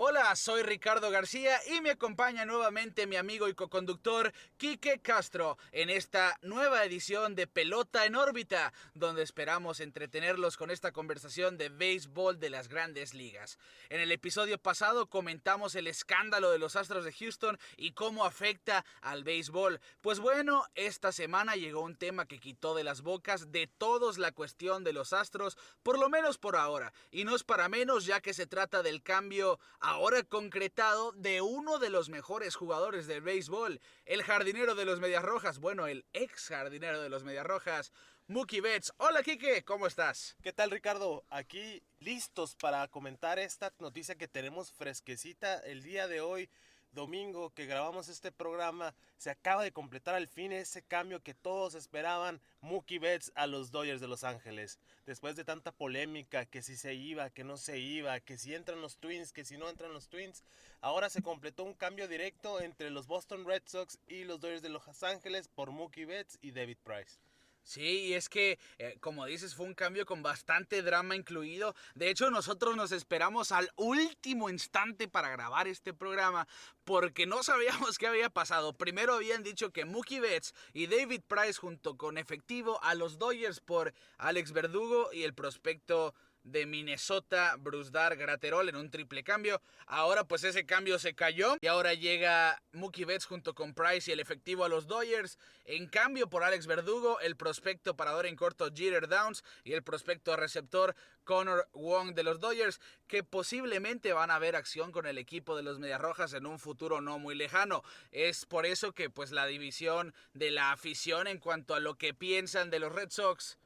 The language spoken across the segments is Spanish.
Hola, soy Ricardo García y me acompaña nuevamente mi amigo y coconductor Quique Castro en esta nueva edición de Pelota en órbita, donde esperamos entretenerlos con esta conversación de béisbol de las grandes ligas. En el episodio pasado comentamos el escándalo de los Astros de Houston y cómo afecta al béisbol. Pues bueno, esta semana llegó un tema que quitó de las bocas de todos la cuestión de los Astros, por lo menos por ahora, y no es para menos ya que se trata del cambio ahora concretado de uno de los mejores jugadores del béisbol, el jardinero de los Medias Rojas, bueno, el ex jardinero de los Medias Rojas, Mookie Betts. Hola, Quique, ¿cómo estás? ¿Qué tal, Ricardo? Aquí listos para comentar esta noticia que tenemos fresquecita el día de hoy, domingo, que grabamos este programa. Se acaba de completar al fin ese cambio que todos esperaban, Mookie Betts a los Dodgers de Los Ángeles. Después de tanta polémica, que si se iba, que no se iba, que si entran los Twins, que si no entran los Twins, ahora se completó un cambio directo entre los Boston Red Sox y los Dodgers de Los Ángeles por Mookie Betts y David Price. Sí, y es que, como dices, fue un cambio con bastante drama incluido. De hecho, nosotros nos esperamos al último instante para grabar este programa porque no sabíamos qué había pasado. Primero habían dicho que Mookie Betts y David Price junto con efectivo a los Dodgers por Alex Verdugo y el prospecto de Minnesota, Brusdar Graterol en un triple cambio. Ahora pues ese cambio se cayó y ahora llega Mookie Betts junto con Price y el efectivo a los Dodgers. En cambio por Alex Verdugo, el prospecto parador en corto Jeter Downs y el prospecto receptor Connor Wong de los Dodgers, que posiblemente van a ver acción con el equipo de los Medias Rojas en un futuro no muy lejano. Es por eso que pues la división de la afición en cuanto a lo que piensan de los Red Sox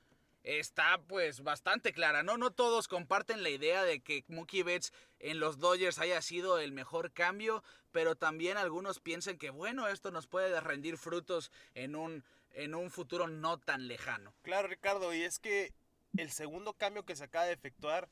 está pues bastante clara, ¿no? No todos comparten la idea de que Mookie Betts en los Dodgers haya sido el mejor cambio, pero también algunos piensan que bueno, esto nos puede rendir frutos en un futuro no tan lejano. Claro, Ricardo, y es que el segundo cambio que se acaba de efectuar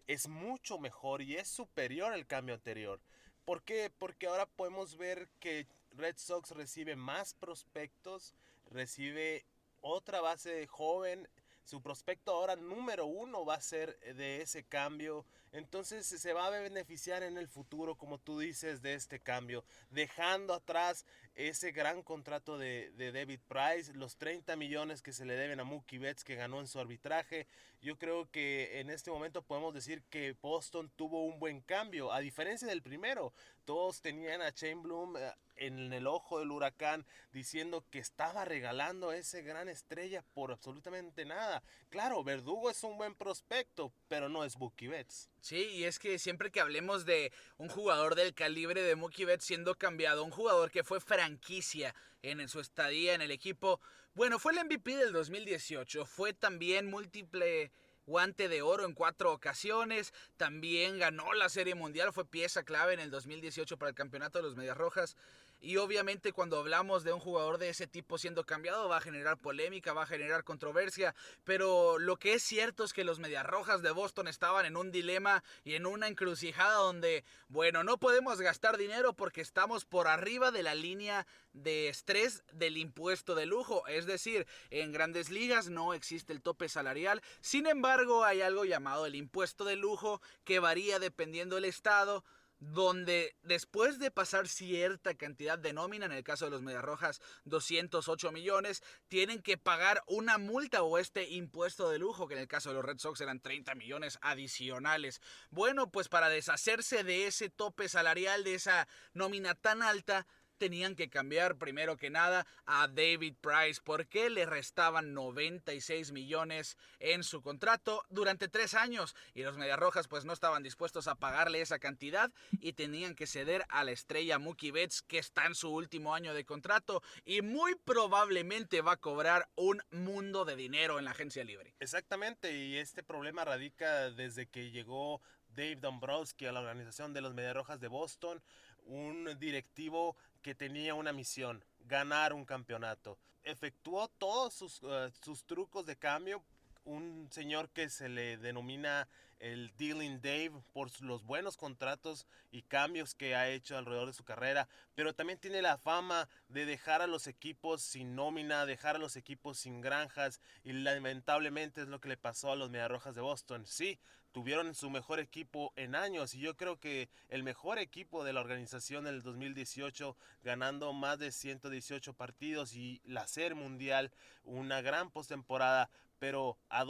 es mucho mejor y es superior al cambio anterior. ¿Por qué? Porque ahora podemos ver que Red Sox recibe más prospectos, recibe otra base joven. Su prospecto ahora número uno va a ser de ese cambio. Entonces se va a beneficiar en el futuro, como tú dices, de este cambio. Dejando atrás ese gran contrato de David Price, los 30 millones que se le deben a Mookie Betts que ganó en su arbitraje. Yo creo que en este momento podemos decir que Boston tuvo un buen cambio. A diferencia del primero, todos tenían a Shane Bloom en el ojo del huracán diciendo que estaba regalando a esa gran estrella por absolutamente nada. Claro, Verdugo es un buen prospecto, pero no es Mookie Betts. Sí, y es que siempre que hablemos de un jugador del calibre de Mookie Betts siendo cambiado, un jugador que fue franquicia en su estadía en el equipo, bueno, fue el MVP del 2018, fue también múltiple guante de oro en 4 ocasiones, también ganó la Serie Mundial, fue pieza clave en el 2018 para el campeonato de los Medias Rojas, y obviamente cuando hablamos de un jugador de ese tipo siendo cambiado va a generar polémica, va a generar controversia, pero lo que es cierto es que los Medias Rojas de Boston estaban en un dilema y en una encrucijada donde, bueno, no podemos gastar dinero porque estamos por arriba de la línea de estrés del impuesto de lujo, es decir, en grandes ligas no existe el tope salarial, sin embargo hay algo llamado el impuesto de lujo que varía dependiendo del estado, donde después de pasar cierta cantidad de nómina, en el caso de los Medias Rojas 208 millones, tienen que pagar una multa o este impuesto de lujo, que en el caso de los Red Sox eran 30 millones adicionales. Bueno, pues para deshacerse de ese tope salarial, de esa nómina tan alta, tenían que cambiar primero que nada a David Price porque le restaban 96 millones en su contrato durante 3 años y los Medias Rojas pues no estaban dispuestos a pagarle esa cantidad y tenían que ceder a la estrella Mookie Betts que está en su último año de contrato y muy probablemente va a cobrar un mundo de dinero en la agencia libre. Exactamente, y este problema radica desde que llegó Dave Dombrowski a la organización de los Medias Rojas de Boston, un directivo que tenía una misión, ganar un campeonato. Efectuó todos sus trucos de cambio, un señor que se le denomina el Dealing Dave por los buenos contratos y cambios que ha hecho alrededor de su carrera, pero también tiene la fama de dejar a los equipos sin nómina, dejar a los equipos sin granjas, y lamentablemente es lo que le pasó a los Medias Rojas de Boston. Sí, tuvieron su mejor equipo en años, y yo creo que el mejor equipo de la organización en el 2018, ganando más de 118 partidos y la Serie Mundial, una gran postemporada, pero a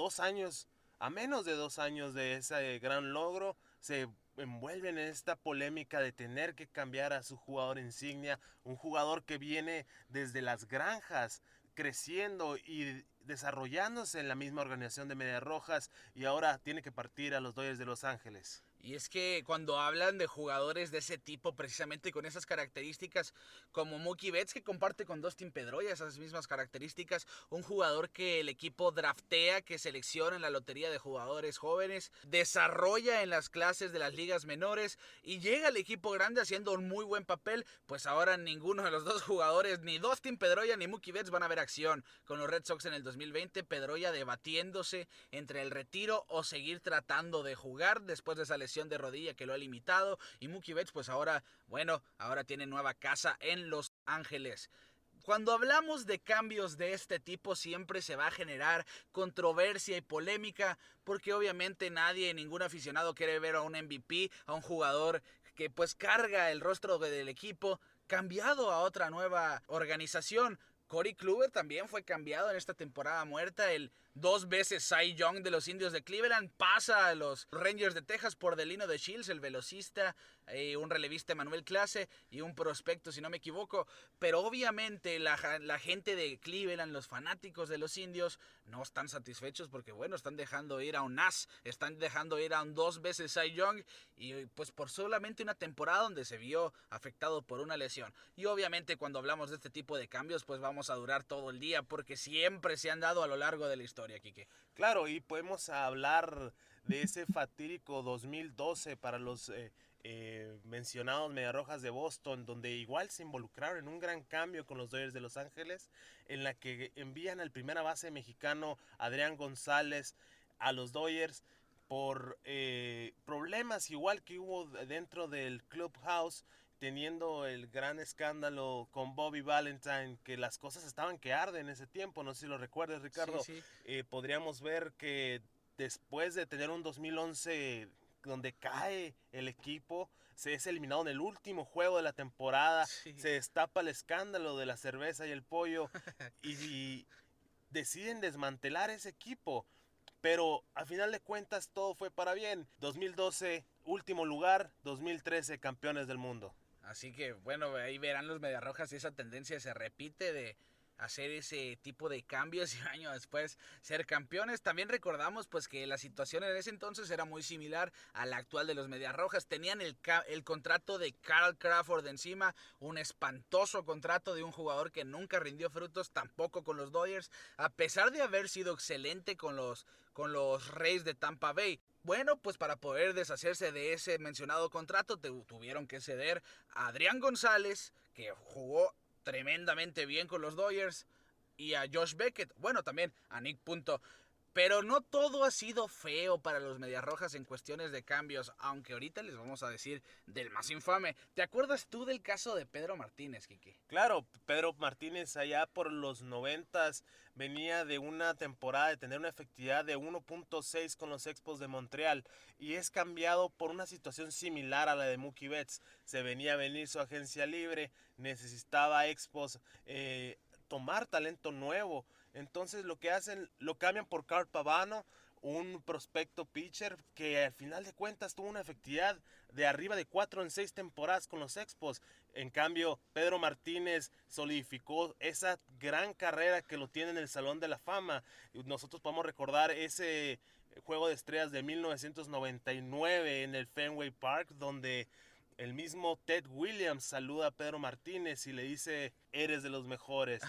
menos de 2 años de ese gran logro, se envuelven en esta polémica de tener que cambiar a su jugador insignia, un jugador que viene desde las granjas, creciendo y desarrollándose en la misma organización de Medias Rojas, y ahora tiene que partir a los Dodgers de Los Ángeles. Y es que cuando hablan de jugadores de ese tipo, precisamente con esas características, como Mookie Betts, que comparte con Dustin Pedroia esas mismas características, un jugador que el equipo draftea, que selecciona en la lotería de jugadores jóvenes, desarrolla en las clases de las ligas menores y llega al equipo grande haciendo un muy buen papel, pues ahora ninguno de los dos jugadores, ni Dustin Pedroia ni Mookie Betts, van a ver acción con los Red Sox en el 2020. Pedroia debatiéndose entre el retiro o seguir tratando de jugar después de esa lesión de rodilla que lo ha limitado, y Mookie Betts pues ahora tiene nueva casa en Los Ángeles. Cuando hablamos de cambios de este tipo siempre se va a generar controversia y polémica, porque obviamente ningún aficionado quiere ver a un MVP, a un jugador que pues carga el rostro del equipo, cambiado a otra nueva organización. Corey Kluber también fue cambiado en esta temporada muerta. El 2 veces Cy Young de los Indios de Cleveland pasa a los Rangers de Texas por Delino de Shields, el velocista, un relevista Manuel Clase y un prospecto, si no me equivoco. Pero obviamente la gente de Cleveland, los fanáticos de los Indios, no están satisfechos porque, bueno, están dejando ir a un as, están dejando ir a un 2 veces Cy Young, y pues por solamente una temporada donde se vio afectado por una lesión. Y obviamente cuando hablamos de este tipo de cambios, pues vamos a durar todo el día porque siempre se han dado a lo largo de la historia. Quique. Claro, y podemos hablar de ese fatídico 2012 para los mencionados Mediarrojas de Boston, donde igual se involucraron en un gran cambio con los Dodgers de Los Ángeles, en la que envían al primera base mexicano Adrián González a los Dodgers por problemas igual que hubo dentro del clubhouse, teniendo el gran escándalo con Bobby Valentine, que las cosas estaban que arden en ese tiempo, no sé si lo recuerdas, Ricardo. Sí. Podríamos ver que después de tener un 2011 donde cae el equipo, se es eliminado en el último juego de la temporada, Sí. se destapa el escándalo de la cerveza y el pollo y deciden desmantelar ese equipo. Pero a final de cuentas todo fue para bien. 2012 último lugar, 2013 campeones del mundo. Así que bueno, ahí verán los Mediarrojas si esa tendencia se repite de hacer ese tipo de cambios y un año después ser campeones. También recordamos pues que la situación en ese entonces era muy similar a la actual de los Mediarrojas. Tenían el contrato de Carl Crawford encima, un espantoso contrato de un jugador que nunca rindió frutos, tampoco con los Dodgers, a pesar de haber sido excelente con los Rays de Tampa Bay. Bueno, pues para poder deshacerse de ese mencionado contrato tuvieron que ceder a Adrián González, que jugó tremendamente bien con los Dodgers, y a Josh Beckett, bueno, también a Nick Punto. Pero no todo ha sido feo para los Mediarrojas en cuestiones de cambios, aunque ahorita les vamos a decir del más infame. ¿Te acuerdas tú del caso de Pedro Martínez, Quique? Claro, Pedro Martínez allá por los 90s venía de una temporada de tener una efectividad de 1.6 con los Expos de Montreal, y es cambiado por una situación similar a la de Mookie Betts. Se venía a venir su agencia libre, necesitaba Expos tomar talento nuevo. Entonces lo que hacen, lo cambian por Carl Pavano, un prospecto pitcher que al final de cuentas tuvo una efectividad de arriba de 4 en 6 temporadas con los Expos. En cambio, Pedro Martínez solidificó esa gran carrera que lo tiene en el Salón de la Fama. Nosotros podemos recordar ese Juego de Estrellas de 1999 en el Fenway Park, donde el mismo Ted Williams saluda a Pedro Martínez y le dice, eres de los mejores.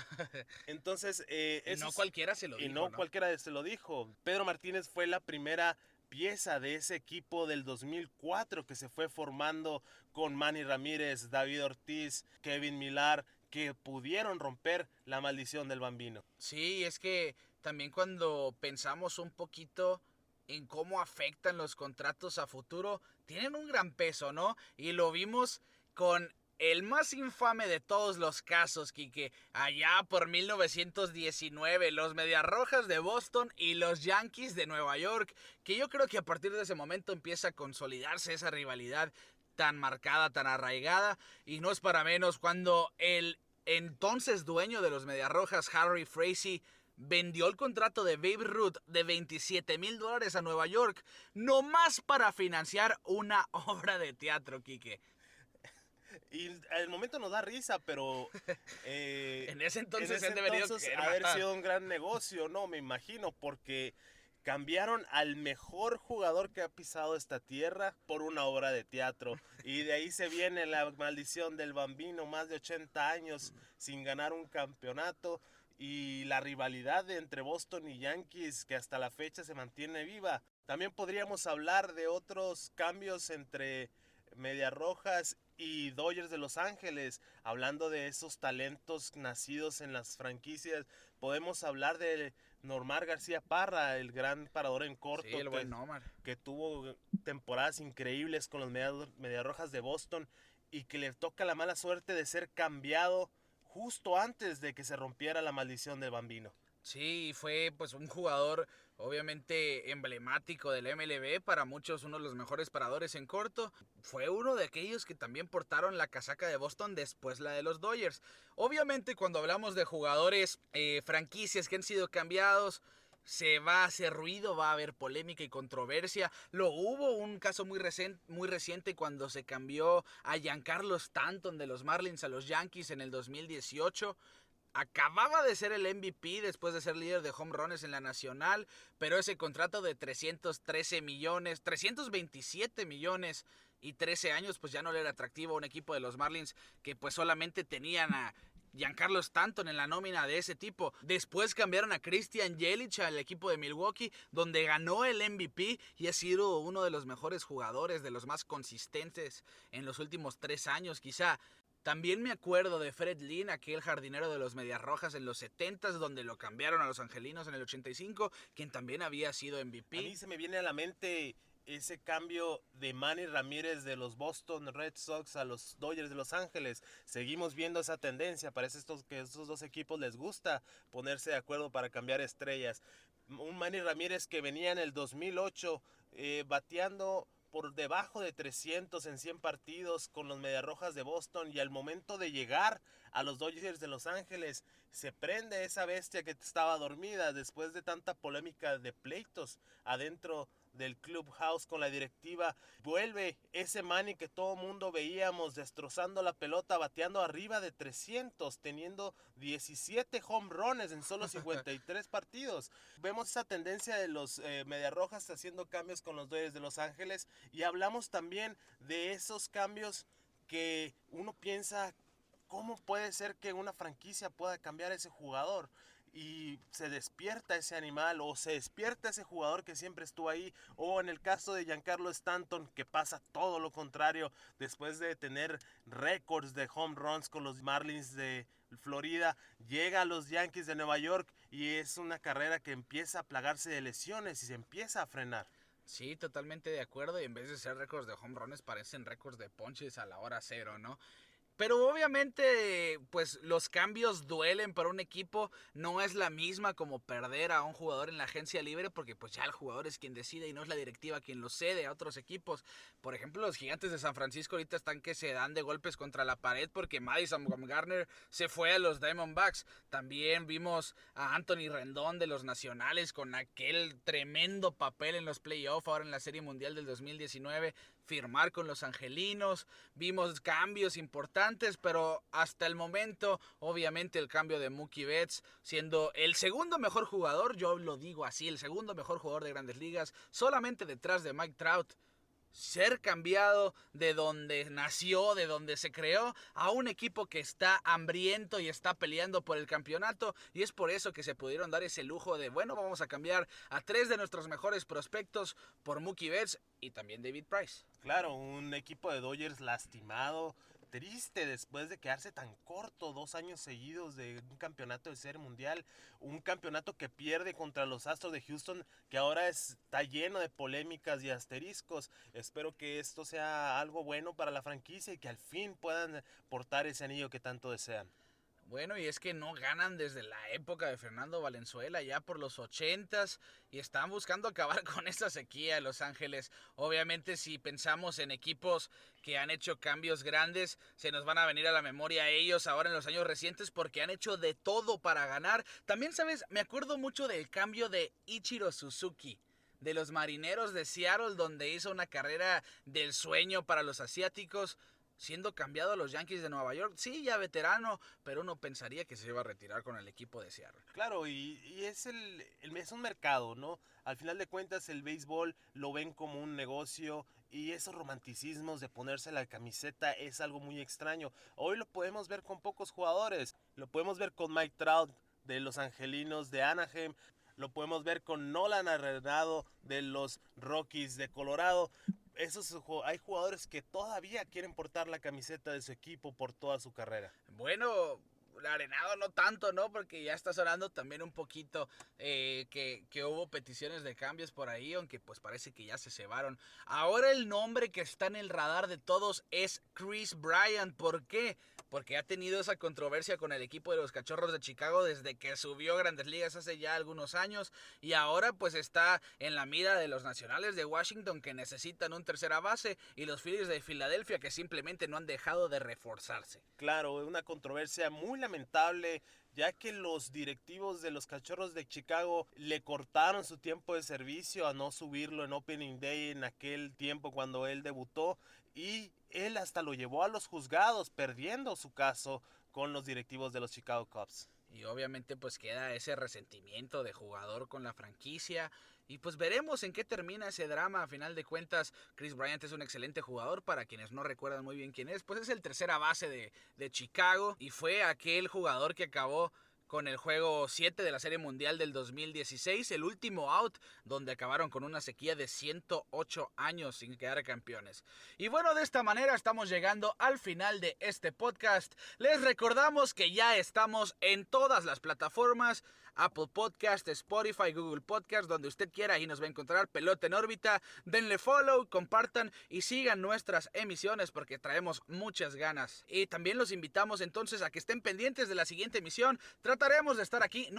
Entonces, y no cualquiera se lo dijo. Y no cualquiera se lo dijo. Pedro Martínez fue la primera pieza de ese equipo del 2004 que se fue formando con Manny Ramírez, David Ortiz, Kevin Millar, que pudieron romper la maldición del Bambino. Sí, es que también cuando pensamos un poquito en cómo afectan los contratos a futuro, tienen un gran peso, ¿no? Y lo vimos con el más infame de todos los casos, Quique, allá por 1919, los Mediarrojas de Boston y los Yankees de Nueva York, que yo creo que a partir de ese momento empieza a consolidarse esa rivalidad tan marcada, tan arraigada, y no es para menos cuando el entonces dueño de los Mediarrojas, Harry Frazee, vendió el contrato de Babe Ruth de $27,000 a Nueva York, nomás para financiar una obra de teatro, Quique. Y al momento nos da risa, pero En ese entonces en ese han debería entonces querer haber matar. sido un gran negocio, no, me imagino, porque cambiaron al mejor jugador que ha pisado esta tierra por una obra de teatro. Y de ahí se viene la maldición del Bambino, más de 80 años sin ganar un campeonato. Y la rivalidad entre Boston y Yankees, que hasta la fecha se mantiene viva. También podríamos hablar de otros cambios entre Medias Rojas y Dodgers de Los Ángeles. Hablando de esos talentos nacidos en las franquicias, podemos hablar de Normar García Parra, el gran parador en corto, Sí, el buen Nomar. que tuvo temporadas increíbles con los Medias Rojas de Boston y que le toca la mala suerte de ser cambiado justo antes de que se rompiera la maldición del Bambino. Sí, fue pues un jugador obviamente emblemático del MLB, para muchos uno de los mejores paradores en corto. Fue uno de aquellos que también portaron la casaca de Boston después la de los Dodgers. Obviamente cuando hablamos de jugadores, franquicias que han sido cambiados, se va a hacer ruido, va a haber polémica y controversia. Lo hubo un caso muy reciente cuando se cambió a Giancarlo Stanton de los Marlins a los Yankees en el 2018. Acababa de ser el MVP después de ser líder de home runs en la nacional, pero ese contrato de 313 millones, 327 millones y 13 años, pues ya no le era atractivo a un equipo de los Marlins que pues solamente tenían a Giancarlo Stanton en la nómina de ese tipo. Después cambiaron a Christian Yelich al equipo de Milwaukee, donde ganó el MVP y ha sido uno de los mejores jugadores, de los más consistentes en los últimos 3 años quizá. También me acuerdo de Fred Lynn, aquel jardinero de los Medias Rojas en los 70s, donde lo cambiaron a los Angelinos en el 85, quien también había sido MVP. A mí se me viene a la mente ese cambio de Manny Ramírez de los Boston Red Sox a los Dodgers de Los Ángeles. Seguimos viendo esa tendencia, parece que a estos dos equipos les gusta ponerse de acuerdo para cambiar estrellas. Un Manny Ramírez que venía en el 2008 bateando por debajo de 300 en 100 partidos con los Mediarrojas de Boston, y al momento de llegar a los Dodgers de Los Ángeles se prende esa bestia que estaba dormida después de tanta polémica de pleitos adentro del clubhouse con la directiva. Vuelve ese Manny que todo mundo veíamos destrozando la pelota, bateando arriba de 300, teniendo 17 home runs en solo 53 partidos. Vemos esa tendencia de los Mediarrojas haciendo cambios con los Dodgers de Los Ángeles, y hablamos también de esos cambios que uno piensa, ¿cómo puede ser que una franquicia pueda cambiar ese jugador? Y se despierta ese animal, o se despierta ese jugador que siempre estuvo ahí, o en el caso de Giancarlo Stanton, que pasa todo lo contrario, después de tener récords de home runs con los Marlins de Florida, llega a los Yankees de Nueva York y es una carrera que empieza a plagarse de lesiones y se empieza a frenar. Sí, totalmente de acuerdo, y en vez de ser récords de home runs parecen récords de ponches a la hora cero, ¿no? Pero obviamente, pues los cambios duelen para un equipo. No es la misma como perder a un jugador en la agencia libre, porque pues ya el jugador es quien decide y no es la directiva quien lo cede a otros equipos. Por ejemplo, los Gigantes de San Francisco ahorita están que se dan de golpes contra la pared porque Madison Bumgarner se fue a los Diamondbacks. También vimos a Anthony Rendón de los Nacionales con aquel tremendo papel en los playoffs ahora en la Serie Mundial del 2019 firmar con los Angelinos. Vimos cambios importantes, pero hasta el momento, obviamente el cambio de Mookie Betts, siendo el segundo mejor jugador, yo lo digo así, el segundo mejor jugador de Grandes Ligas, solamente detrás de Mike Trout. Ser cambiado de donde nació, de donde se creó, a un equipo que está hambriento y está peleando por el campeonato, y es por eso que se pudieron dar ese lujo de, bueno, vamos a cambiar a 3 de nuestros mejores prospectos por Mookie Betts y también David Price. Claro, un equipo de Dodgers lastimado, triste después de quedarse tan corto 2 años seguidos de un campeonato de Serie Mundial, un campeonato que pierde contra los Astros de Houston, que ahora está lleno de polémicas y asteriscos. Espero que esto sea algo bueno para la franquicia y que al fin puedan portar ese anillo que tanto desean. Bueno, y es que no ganan desde la época de Fernando Valenzuela, ya por los 80s, y están buscando acabar con esa sequía de Los Ángeles. Obviamente, si pensamos en equipos que han hecho cambios grandes, se nos van a venir a la memoria ellos ahora en los años recientes porque han hecho de todo para ganar. También, ¿sabes? Me acuerdo mucho del cambio de Ichiro Suzuki, de los Marineros de Seattle, donde hizo una carrera del sueño para los asiáticos, siendo cambiado a los Yankees de Nueva York. Sí, ya veterano, pero uno pensaría que se iba a retirar con el equipo de Seattle. Claro, y es es un mercado, ¿no? Al final de cuentas el béisbol lo ven como un negocio y esos romanticismos de ponerse la camiseta es algo muy extraño. Hoy lo podemos ver con pocos jugadores, lo podemos ver con Mike Trout de los Angelinos de Anaheim, lo podemos ver con Nolan Arenado de los Rockies de Colorado. Hay jugadores que todavía quieren portar la camiseta de su equipo por toda su carrera. Bueno, Arenado no tanto, ¿no? Porque ya está sonando también un poquito que hubo peticiones de cambios por ahí, aunque pues parece que ya se cebaron. Ahora el nombre que está en el radar de todos es Kris Bryant. ¿Por qué? Porque ha tenido esa controversia con el equipo de los Cachorros de Chicago desde que subió a Grandes Ligas hace ya algunos años, y ahora pues está en la mira de los Nacionales de Washington, que necesitan un tercera base, y los Phillies de Filadelfia, que simplemente no han dejado de reforzarse. Claro, una controversia muy lamentable, ya que los directivos de los Cachorros de Chicago le cortaron su tiempo de servicio a no subirlo en Opening Day en aquel tiempo cuando él debutó, y él hasta lo llevó a los juzgados, perdiendo su caso con los directivos de los Chicago Cubs. Y obviamente pues queda ese resentimiento de jugador con la franquicia. Y pues veremos en qué termina ese drama. A final de cuentas, Kris Bryant es un excelente jugador. Para quienes no recuerdan muy bien quién es, pues es el tercera base de Chicago. Y fue aquel jugador que acabó con el juego 7 de la Serie Mundial del 2016, el último out, donde acabaron con una sequía de 108 años sin quedar campeones. Y bueno, de esta manera estamos llegando al final de este podcast. Les recordamos que ya estamos en todas las plataformas: Apple Podcast, Spotify, Google Podcast, donde usted quiera, ahí nos va a encontrar Pelota en Órbita. Denle follow, compartan y sigan nuestras emisiones porque traemos muchas ganas. Y también los invitamos entonces a que estén pendientes de la siguiente emisión. Trataremos de estar aquí,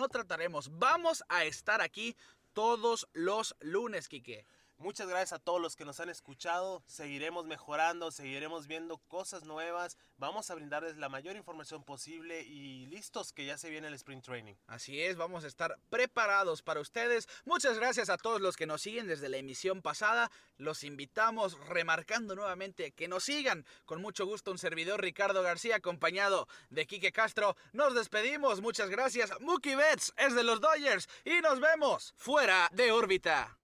vamos a estar aquí todos los lunes, Quique. Muchas gracias a todos los que nos han escuchado. Seguiremos mejorando, seguiremos viendo cosas nuevas. Vamos a brindarles la mayor información posible y listos que ya se viene el Spring Training. Así es, vamos a estar preparados para ustedes. Muchas gracias a todos los que nos siguen desde la emisión pasada. Los invitamos, remarcando nuevamente, que nos sigan. Con mucho gusto, un servidor, Ricardo García, acompañado de Quique Castro. Nos despedimos, muchas gracias. Mookie Betts es de los Dodgers y nos vemos fuera de órbita.